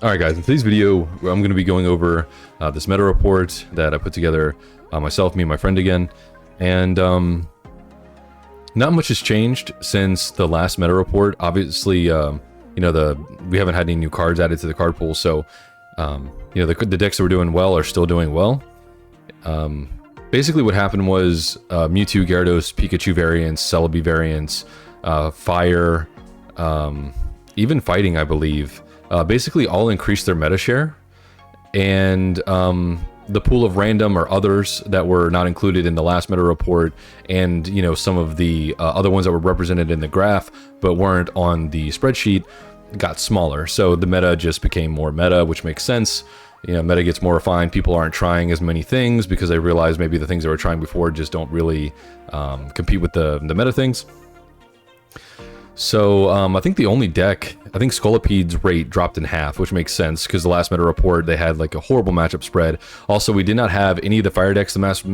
Alright guys, in today's video, I'm going to be going over this meta report that I put together myself, me and my friend again. And not much has changed since the last meta report. Obviously, we haven't had any new cards added to the card pool, so the decks that were doing well are still doing well. Basically what happened was Mewtwo, Gyarados, Pikachu variants, Celebi variants, Fire, even Fighting, I believe. Basically all increased their meta share, and the pool of random or others that were not included in the last meta report, and some of the other ones that were represented in the graph but weren't on the spreadsheet, got smaller. So the meta just became more meta, which makes sense. Meta gets more refined. People aren't trying as many things because they realize maybe the things they were trying before just don't really compete with the meta things. So I think the only deck, I think Scolopede's rate dropped in half, which makes sense because the last meta report, they had like a horrible matchup spread. Also, we did not have any of the fire decks the last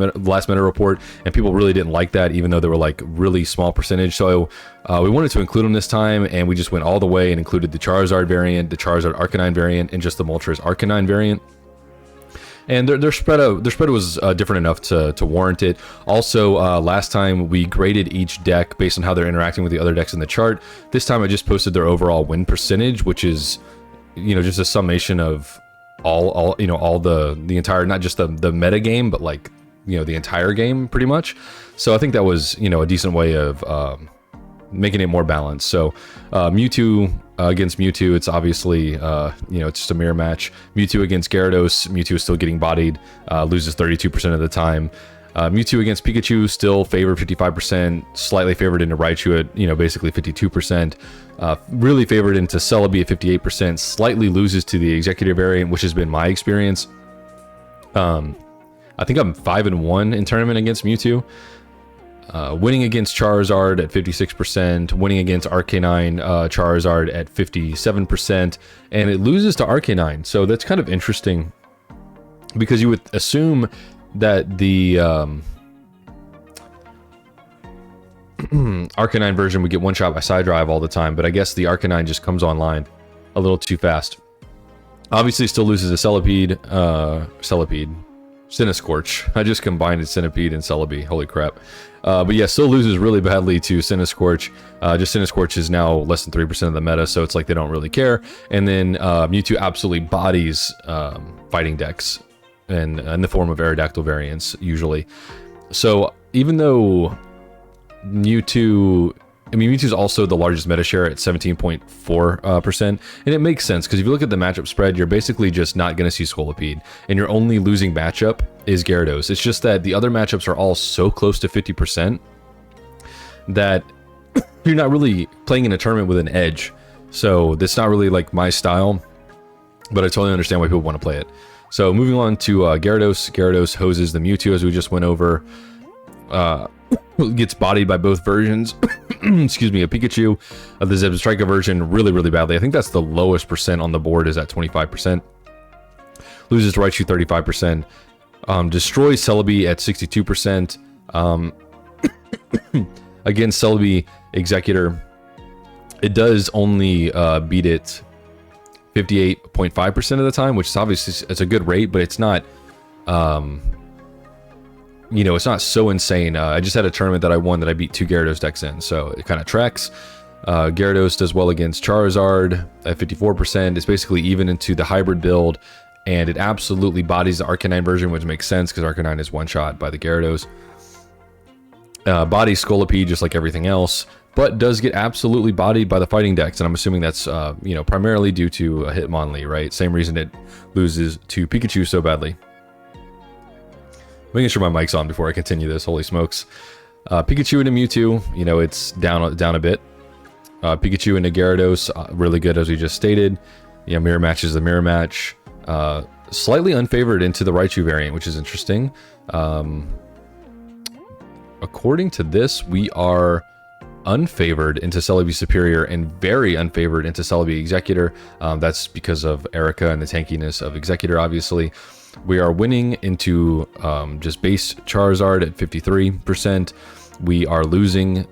meta report, and people really didn't like that, even though they were like really small percentage. So we wanted to include them this time, and we just went all the way and included the Charizard variant, the Charizard Arcanine variant, and just the Moltres Arcanine variant. And their spread was different enough to warrant it. Also, last time we graded each deck based on how they're interacting with the other decks in the chart. This time I just posted their overall win percentage, which is, just a summation of all the entire, not just the meta game, but like, the entire game pretty much. So I think that was, a decent way of making it more balanced. So Mewtwo against Mewtwo, it's obviously it's just a mirror match. Mewtwo against Gyarados, Mewtwo is still getting bodied, loses 32% of the time. Mewtwo against Pikachu, still favored 55%, slightly favored into Raichu at basically 52%, really favored into Celebi at 58%, slightly loses to the Executive variant, which has been my experience. I think I'm 5-1 in tournament against Mewtwo. Winning against Charizard at 56%, winning against Arcanine Charizard at 57%, and it loses to Arcanine. So that's kind of interesting because you would assume that the Arcanine version would get one shot by side drive all the time, but I guess the Arcanine just comes online a little too fast. Obviously still loses to Centipede. Cinescorch. I just combined Centipede and Celebi. Holy crap. But yeah, still loses really badly to Cinescorch. Just Cinescorch is now less than 3% of the meta, so it's like they don't really care. And then Mewtwo absolutely bodies fighting decks and in the form of Aerodactyl variants, usually. So even though Mewtwo's also the largest meta share at 17.4%, and it makes sense because if you look at the matchup spread, you're basically just not going to see Scolipede, and your only losing matchup is Gyarados. It's just that the other matchups are all so close to 50% that you're not really playing in a tournament with an edge. So that's not really like my style, but I totally understand why people want to play it. So moving on to Gyarados. Gyarados hoses the Mewtwo, as we just went over. Gets bodied by both versions. Excuse me, a Pikachu of the Zebstrika version really badly. I think that's the lowest percent on the board, is at 25%. Loses to Raichu 35%. Destroys Celebi at 62%. Against Celebi Executor, it does only beat it 58.5% of the time, which is obviously, it's a good rate, but it's not it's not so insane. I just had a tournament that I won that I beat 2 Gyarados decks in, so it kind of tracks. Gyarados does well against Charizard at 54%. It's basically even into the hybrid build, and it absolutely bodies the Arcanine version, which makes sense because Arcanine is one shot by the Gyarados. Bodies Scolipede just like everything else, but does get absolutely bodied by the fighting decks, and I'm assuming that's primarily due to a Hitmonlee, right? Same reason it loses to Pikachu so badly. Making sure my mic's on before I continue this. Holy smokes. Pikachu into Mewtwo, it's down a bit. Pikachu into Gyarados, really good as we just stated. Mirror match is the mirror match. Slightly unfavored into the Raichu variant, which is interesting. According to this, we are unfavored into Celebi Superior and very unfavored into Celebi Executor. That's because of Erica and the tankiness of Executor, obviously. We are winning into just base Charizard at 53%. We are losing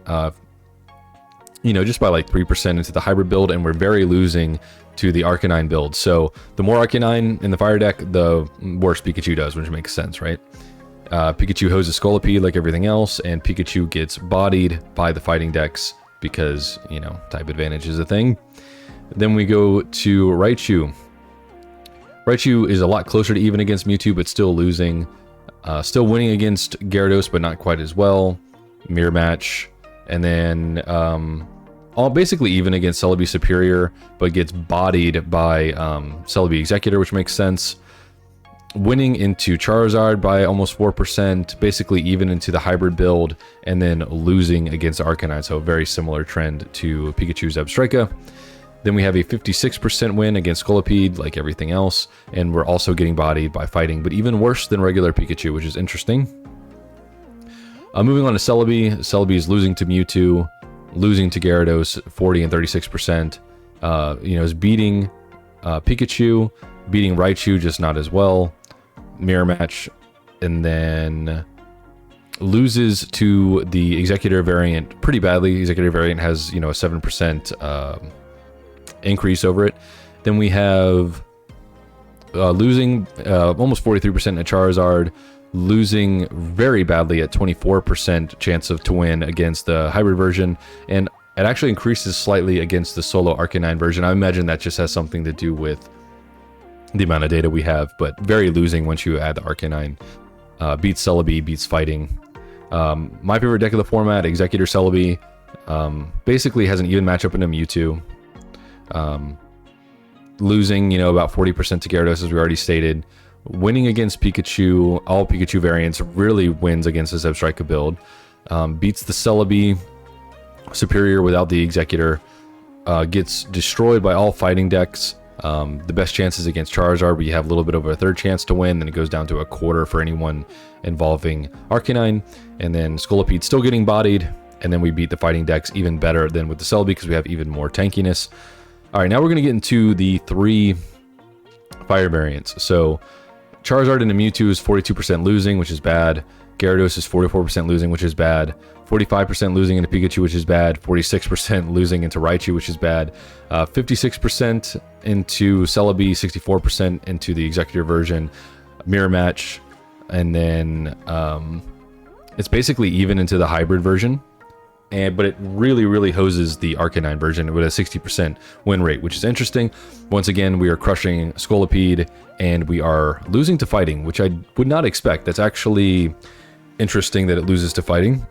you know, just by like 3% into the hybrid build, and we're very losing to the Arcanine build. So the more Arcanine in the fire deck, the worse Pikachu does, which makes sense, right? Pikachu hoses Scolipede like everything else, and Pikachu gets bodied by the fighting decks because, you know, type advantage is a thing. Then we go to Raichu. Raichu is a lot closer to even against Mewtwo, but still losing. Still winning against Gyarados, but not quite as well. Mirror match. And then all basically even against Celebi Superior, but gets bodied by Celebi Executor, which makes sense. Winning into Charizard by almost 4%, basically even into the hybrid build, and then losing against Arcanine. So a very similar trend to Pikachu's Zebstrika. Then we have a 56% win against Scolipede, like everything else, and we're also getting bodied by fighting, but even worse than regular Pikachu, which is interesting. Moving on to Celebi. Celebi is losing to Mewtwo, losing to Gyarados, 40 and 36%. You know, is beating Pikachu, beating Raichu, just not as well. Mirror match, and then loses to the Executor variant pretty badly. Executor variant has, you know, a 7% increase over it. Then we have losing almost 43% at Charizard, losing very badly at 24% chance to win against the hybrid version, and it actually increases slightly against the solo Arcanine version. I imagine that just has something to do with the amount of data we have, but very losing once you add the Arcanine. Beats Celebi, beats fighting. My favorite deck of the format, Executor Celebi, basically has an even matchup into Mewtwo. Losing, you know, about 40% to Gyarados, as we already stated. Winning against Pikachu, all Pikachu variants, really wins against the Zebstrika build. Beats the Celebi Superior without the Executor. Gets destroyed by all fighting decks. The best chances against Charizard, where you have a little bit of a third chance to win, then it goes down to a quarter for anyone involving Arcanine. And then Scolipede still getting bodied, and then we beat the fighting decks even better than with the Celebi because we have even more tankiness. All right, now we're going to get into the 3 fire variants. So Charizard into Mewtwo is 42% losing, which is bad. Gyarados is 44% losing, which is bad. 45% losing into Pikachu, which is bad. 46% losing into Raichu, which is bad. 56% into Celebi, 64% into the Executor version. Mirror match. And then it's basically even into the hybrid version. But it really hoses the Arcanine version with a 60% win rate, which is interesting. Once again, we are crushing Scolipede, and we are losing to fighting, which I would not expect. That's actually interesting that it loses to fighting.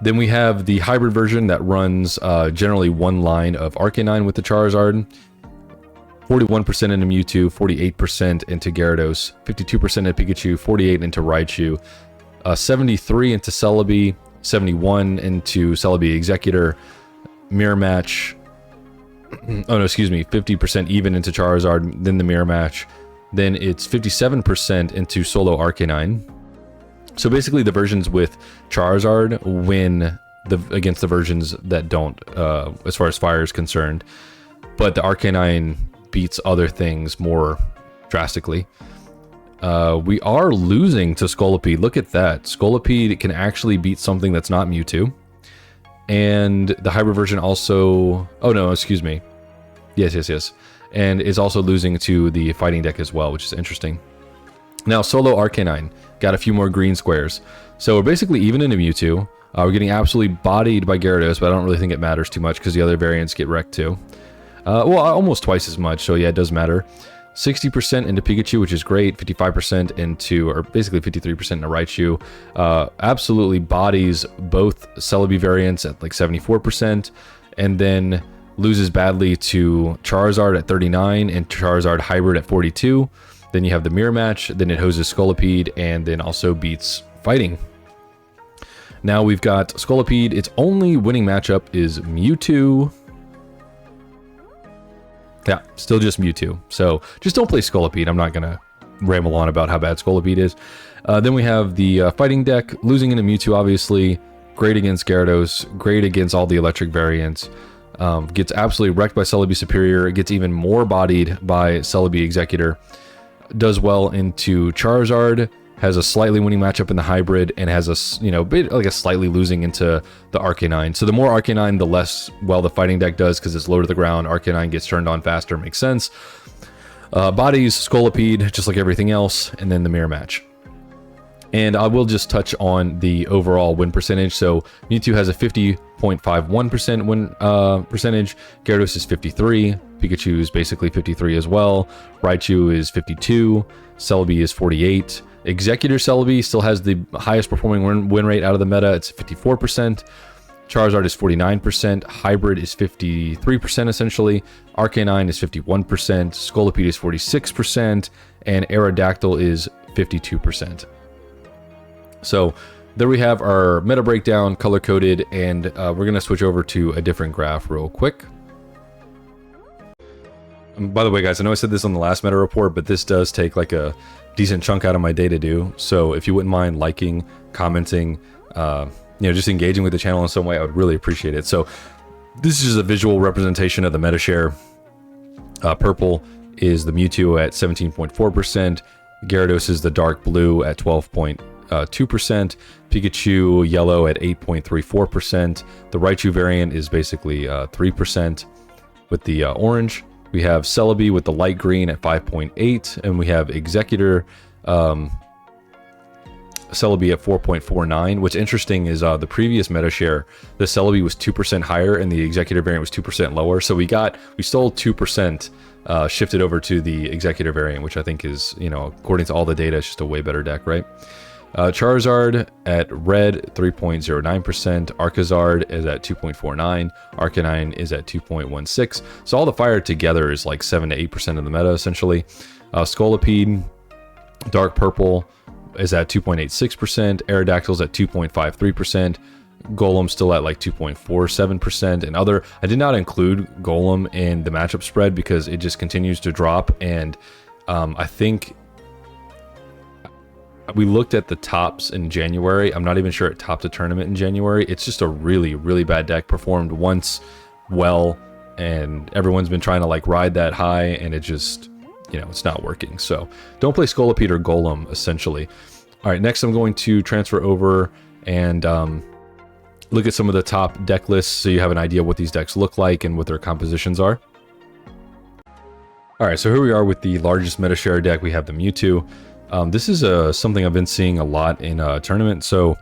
Then we have the hybrid version that runs generally one line of Arcanine with the Charizard. 41% into Mewtwo, 48% into Gyarados, 52% into Pikachu, 48% into Raichu, 73% into Celebi, 71 into Celebi Executor. Mirror match. Oh no, excuse me, 50% even into Charizard, then the mirror match. Then it's 57% into solo Arcanine. So basically the versions with Charizard win against the versions that don't, as far as fire is concerned. But the Arcanine beats other things more drastically. We are losing to Scolipede. Look at that. Scolipede can actually beat something that's not Mewtwo. And the hybrid version also... Oh, no, excuse me. Yes. And is also losing to the fighting deck as well, which is interesting. Now, solo Arcanine. Got a few more green squares. So we're basically even into Mewtwo. We're getting absolutely bodied by Gyarados, but I don't really think it matters too much because the other variants get wrecked too. Well, almost twice as much, so yeah, it does matter. 60% into Pikachu, which is great. 55% into, or basically 53% into Raichu. Absolutely bodies both Celebi variants at like 74%, and then loses badly to Charizard at 39 and Charizard Hybrid at 42. Then you have the mirror match, then it hoses Scolipede, and then also beats fighting. Now we've got Scolipede. Its only winning matchup is Mewtwo. Yeah, still just Mewtwo. So just don't play Scolipede. I'm not going to ramble on about how bad Scolipede is. Then we have the fighting deck, losing into Mewtwo, obviously. Great against Gyarados, great against all the electric variants. Gets absolutely wrecked by Celebi Superior. It gets even more bodied by Celebi Executor. Does well into Charizard, has a slightly winning matchup in the hybrid, and has a, you know, bit like a slightly losing into the Arcanine. So the more Arcanine, the less well the fighting deck does, because it's low to the ground. Arcanine gets turned on faster, makes sense. Bodies, Scolipede, just like everything else, and then the mirror match. And I will just touch on the overall win percentage. So Mewtwo has a 50.51% win percentage. Gyarados is 53. Pikachu is basically 53 as well. Raichu is 52. Celebi is 48. Executor Celebi still has the highest performing win rate out of the meta. It's 54%. Charizard is 49%. Hybrid is 53% essentially. Arcanine is 51%. Scolipede is 46%. And Aerodactyl is 52%. So there we have our meta breakdown, color-coded, and we're going to switch over to a different graph real quick. By the way, guys, I know I said this on the last meta report, but this does take like a decent chunk out of my day to do. So if you wouldn't mind liking, commenting, you know, just engaging with the channel in some way, I would really appreciate it. So this is a visual representation of the meta share. Purple is the Mewtwo at 17.4%. Gyarados is the dark blue at 12.2%. Pikachu yellow at 8.34%. The Raichu variant is basically 3% with the orange. We have Celebi with the light green at 5.8, and we have Executor Celebi at 4.49. What's interesting is the previous meta share, the Celebi was 2% higher and the Executor variant was 2% lower. So we stole 2% shifted over to the Executor variant, which I think is, you know, according to all the data, it's just a way better deck, right? Charizard at red, 3.09%. Arcazard is at 2.49. Arcanine is at 2.16. So all the fire together is like 7 to 8% of the meta, essentially. Scolipede, dark purple, is at 2.86%. Aerodactyl's at 2.53%. Golem still at like 2.47%. And other, I did not include Golem in the matchup spread because it just continues to drop. And I think we looked at the tops in January. I'm not even sure it topped a tournament in January. It's just a really, really bad deck. Performed once well, and everyone's been trying to like ride that high, and it just, you know, it's not working. So don't play Scolipede or Golem, essentially. All right, next I'm going to transfer over and look at some of the top deck lists so you have an idea what these decks look like and what their compositions are. All right, so here we are with the largest meta share deck. We have the Mewtwo. This is something I've been seeing a lot in tournament. So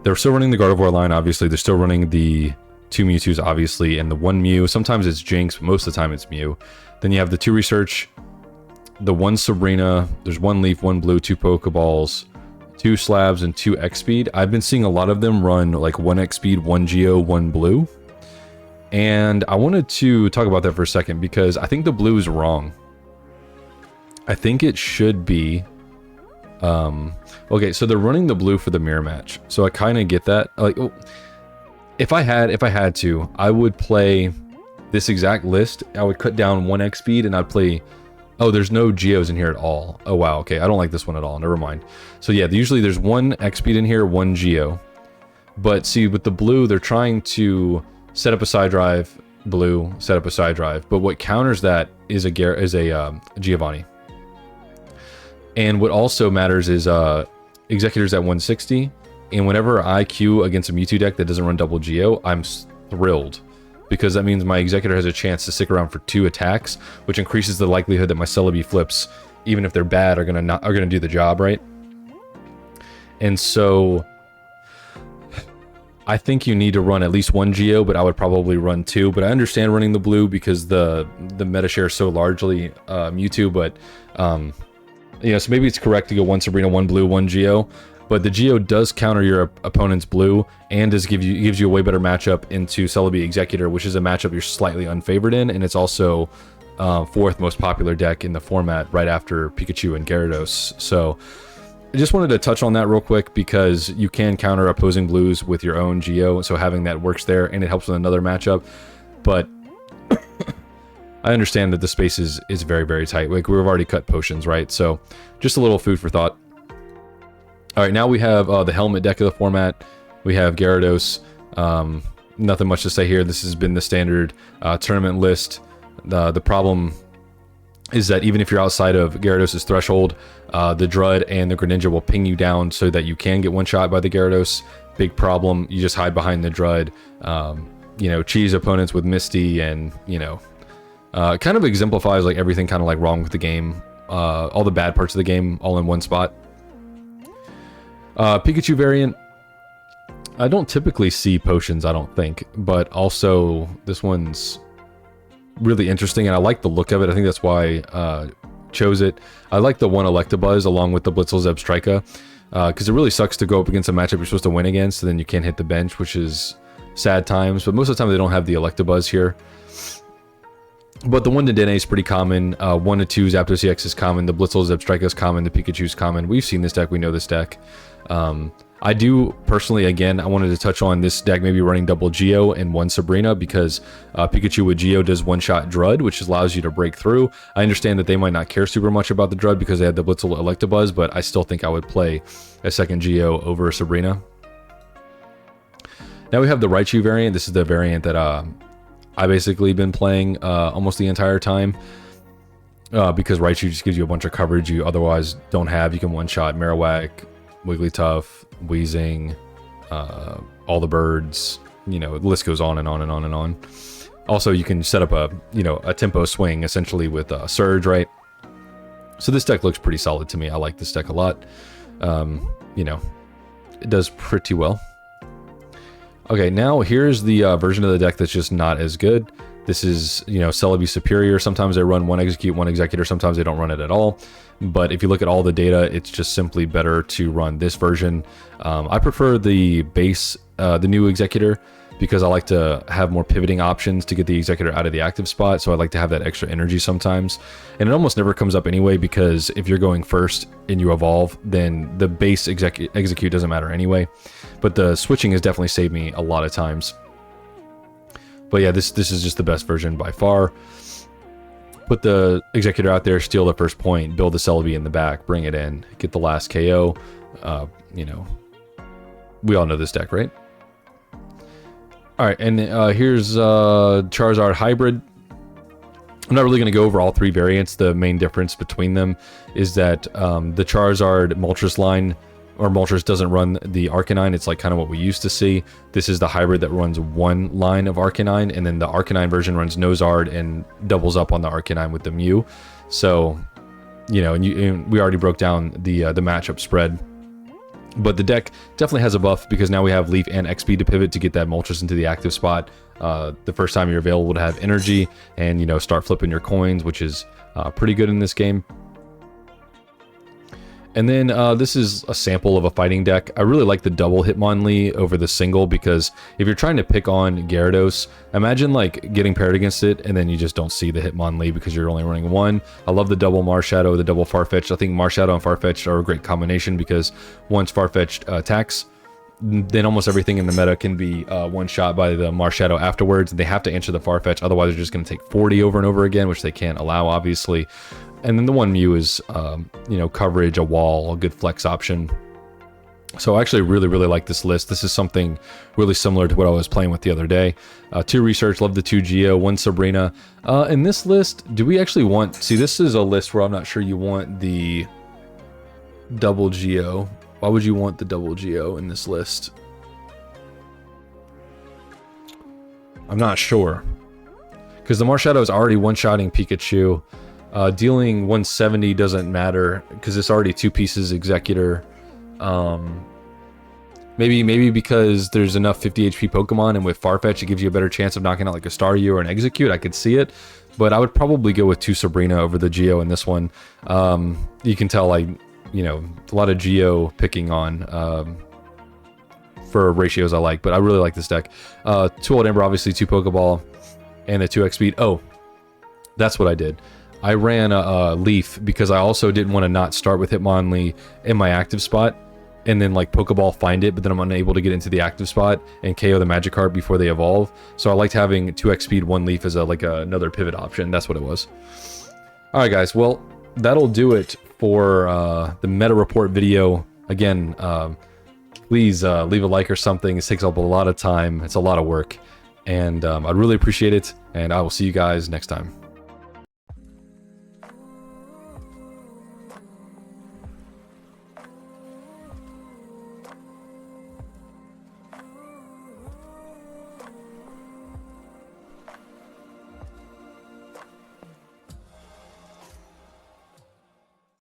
they're still running the Gardevoir line, obviously. They're still running the 2 Mewtwo's, obviously, and the 1 Mew. Sometimes it's Jinx, but most of the time it's Mew. Then you have the 2 Research, the 1 Sabrina, there's 1 Leaf, 1 Blue, 2 Pokeballs, 2 Slabs, and 2 X-Speed. I've been seeing a lot of them run like 1 X-Speed, 1 Geo, 1 Blue. And I wanted to talk about that for a second because I think the Blue is wrong. I think it should be... okay, so they're running the Blue for the mirror match, so I kind of get that. Like, oh, if I had to, I would play this exact list. I would cut down 1 X speed and I'd play. Oh, there's no Geos in here at all. Oh wow, okay, I don't like this one at all. Never mind. So yeah, usually there's 1 X speed in here, 1 Geo. But see, with the Blue, they're trying to set up a side drive. Blue, set up a side drive. But what counters that is a Giovanni. And what also matters is Executor's at 160, and whenever I queue against a Mewtwo deck that doesn't run double Geo, I'm thrilled, because that means my Executor has a chance to stick around for 2 attacks, which increases the likelihood that my Celebi flips, even if they're bad, are gonna do the job, right? And so I think you need to run at least 1 Geo, but I would probably run 2. But I understand running the Blue because the meta share is so largely Mewtwo, but you know, so maybe it's correct to go 1 Sabrina, 1 Blue, 1 Geo, but the Geo does counter your opponent's Blue and gives you a way better matchup into Celebi Executor, which is a matchup you're slightly unfavored in, and it's also 4th most popular deck in the format right after Pikachu and Gyarados. So I just wanted to touch on that real quick because you can counter opposing Blues with your own Geo, so having that works there, and it helps with another matchup. But I understand that the space is very, very tight. Like, we've already cut potions, right? So just a little food for thought. All right, now we have the helmet deck of the format. We have Gyarados. Nothing much to say here. This has been the standard tournament list. The problem is that even if you're outside of Gyarados' threshold, the Drud and the Greninja will ping you down so that you can get one shot by the Gyarados. Big problem. You just hide behind the Drud. You know, cheese opponents with Misty, and you know, kind of exemplifies like everything kind of like wrong with the game. All the bad parts of the game all in one spot. Pikachu variant. I don't typically see potions, I don't think, but also this one's really interesting, and I like the look of it. I think that's why I chose it. I like the one Electabuzz along with the Blitzel Zebstrika, because it really sucks to go up against a matchup you're supposed to win against, and then you can't hit the bench, which is sad times. But most of the time they don't have the Electabuzz here. But the 1 to Dene is pretty common. 1 to 2 Zapdos EX is common. The Blitzel Zebstrika is common. The Pikachu is common. We've seen this deck. We know this deck. I do personally, again, I wanted to touch on this deck maybe running double Geo and 1 Sabrina, because Pikachu with Geo does one-shot Drud, which allows you to break through. I understand that they might not care super much about the Drud because they had the Blitzel Electabuzz, but I still think I would play a second Geo over Sabrina. Now we have the Raichu variant. This is the variant that I basically been playing almost the entire time. Because Raichu just gives you a bunch of coverage you otherwise don't have. You can one-shot Marowak, Wigglytuff, Weezing, all the birds, you know, the list goes on and on and on and on. Also, you can set up a, you know, a tempo swing essentially with Surge, right? So this deck looks pretty solid to me. I like this deck a lot. You know, it does pretty well. Okay, now here's the version of the deck that's just not as good. This is, you know, Celebi Superior. Sometimes they run 1 Execute, 1 Executor. Sometimes they don't run it at all. But if you look at all the data, it's just simply better to run this version. I prefer the base, the new Executor, because I like to have more pivoting options to get the Executor out of the active spot. So I like to have that extra energy sometimes. And it almost never comes up anyway, because if you're going first and you evolve, then the base Execute doesn't matter anyway. But the switching has definitely saved me a lot of times. But yeah, this is just the best version by far. Put the Executor out there, steal the first point, build the Celebi in the back, bring it in, get the last KO. You know, we all know this deck, right? All right, and here's Charizard Hybrid. I'm not really going to go over all 3 variants. The main difference between them is that the Charizard Moltres line, or Moltres, doesn't run the Arcanine. It's like kind of what we used to see. This is the hybrid that runs 1 line of Arcanine, and then the Arcanine version runs Nozard and doubles up on the Arcanine with the Mew. So, you know, and we already broke down the matchup spread. But the deck definitely has a buff, because now we have Leaf and XP to pivot to get that Moltres into the active spot. The first time you're available to have energy and, you know, start flipping your coins, which is pretty good in this game. And then this is a sample of a fighting deck. I really like the double Hitmonlee over the single, because if you're trying to pick on Gyarados, imagine like getting paired against it and then you just don't see the Hitmonlee because you're only running 1. I love the double Marshadow, the double Farfetch'd. I think Marshadow and Farfetch'd are a great combination, because once Farfetch'd attacks, then almost everything in the meta can be one shot by the Marshadow afterwards. They have to answer the Farfetch, otherwise they're just going to take 40 over and over again, which they can't allow, obviously. And then the one Mew is, you know, coverage, a wall, a good flex option. So I actually really like this list. This is something really similar to what I was playing with the other day. 2 Research, love the 2 Geo, 1 Sabrina. In this list, do we actually want... See, this is a list where I'm not sure you want the double Geo. Why would you want the double Geo in this list? I'm not sure. Because the Marshadow is already one-shotting Pikachu. Dealing 170 doesn't matter, because it's already 2 pieces Executor. Maybe because there's enough 50 HP Pokemon, and with Farfetch it gives you a better chance of knocking out like a Staryu or an Execute. I could see it. But I would probably go with 2 Sabrina over the Geo in this one. You can tell, like, you know, a lot of Geo picking on for ratios I like, but I really like this deck. 2 Old Ember, obviously 2 Pokeball, and the 2x speed. Oh, that's what I did. I ran a Leaf because I also didn't want to not start with Hitmonlee in my active spot and then like Pokeball find it, but then I'm unable to get into the active spot and KO the Magikarp before they evolve. So I liked having 2x speed, 1 Leaf as another pivot option. That's what it was. All right, guys. Well, that'll do it for the meta report video. Again, please leave a like or something. It takes up a lot of time. It's a lot of work, and I'd really appreciate it. And I will see you guys next time.